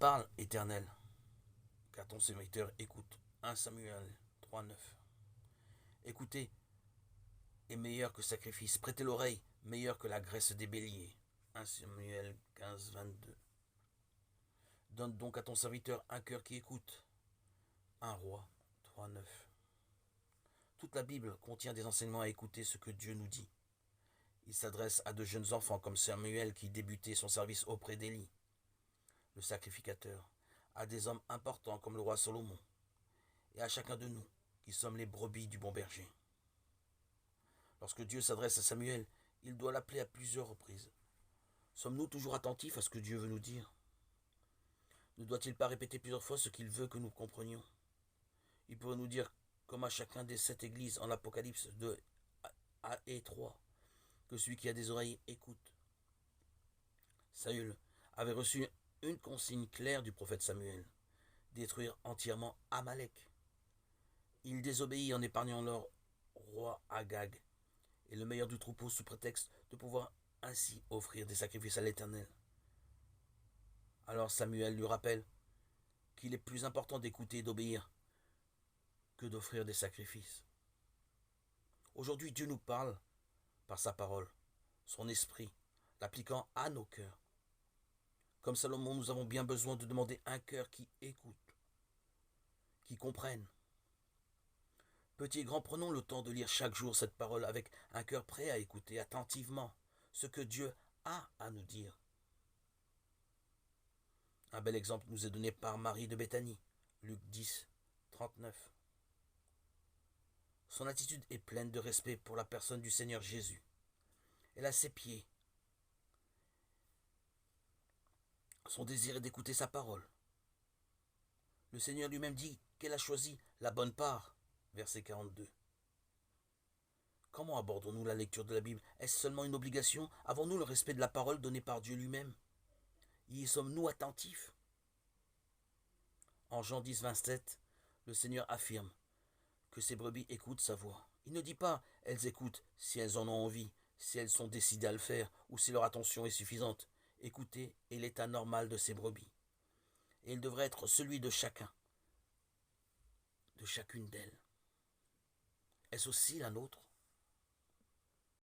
Parle, Éternel, car ton serviteur écoute. 1 Samuel 3,9. Écoutez est meilleur que sacrifice. Prêtez l'oreille, meilleur que la graisse des béliers. 1 Samuel 15, 22. Donne donc à ton serviteur un cœur qui écoute. 1 Roi 3,9. Toute la Bible contient des enseignements à écouter ce que Dieu nous dit. Il s'adresse à de jeunes enfants comme Samuel qui débutait son service auprès d'Élie, le sacrificateur, à des hommes importants comme le roi Salomon, et à chacun de nous qui sommes les brebis du bon berger. Lorsque Dieu s'adresse à Samuel, il doit l'appeler à plusieurs reprises. Sommes-nous toujours attentifs à ce que Dieu veut nous dire? Ne doit-il pas répéter plusieurs fois ce qu'il veut que nous comprenions? Il pourrait nous dire, comme à chacun des 7 églises en l'Apocalypse 2 et 3, que celui qui a des oreilles écoute. Saül avait reçu une consigne claire du prophète Samuel, détruire entièrement Amalek. Il désobéit en épargnant leur roi Agag et le meilleur du troupeau sous prétexte de pouvoir ainsi offrir des sacrifices à l'Éternel. Alors Samuel lui rappelle qu'il est plus important d'écouter et d'obéir que d'offrir des sacrifices. Aujourd'hui, Dieu nous parle par sa parole, son esprit, l'appliquant à nos cœurs. Comme Salomon, nous avons bien besoin de demander un cœur qui écoute, qui comprenne. Petit et grand, prenons le temps de lire chaque jour cette parole avec un cœur prêt à écouter attentivement ce que Dieu a à nous dire. Un bel exemple nous est donné par Marie de Béthanie, Luc 10, 39. Son attitude est pleine de respect pour la personne du Seigneur Jésus. Elle a ses pieds. Son désir est d'écouter sa parole. Le Seigneur lui-même dit qu'elle a choisi la bonne part, verset 42. Comment abordons-nous la lecture de la Bible? Est-ce seulement une obligation? Avons-nous le respect de la parole donnée par Dieu lui-même? Y sommes-nous attentifs? En Jean 10, 27, le Seigneur affirme que ses brebis écoutent sa voix. Il ne dit pas « elles écoutent » si elles en ont envie, si elles sont décidées à le faire ou si leur attention est suffisante. Écouter est l'état normal de ces brebis. Et il devrait être celui de chacun, de chacune d'elles. Est-ce aussi la nôtre?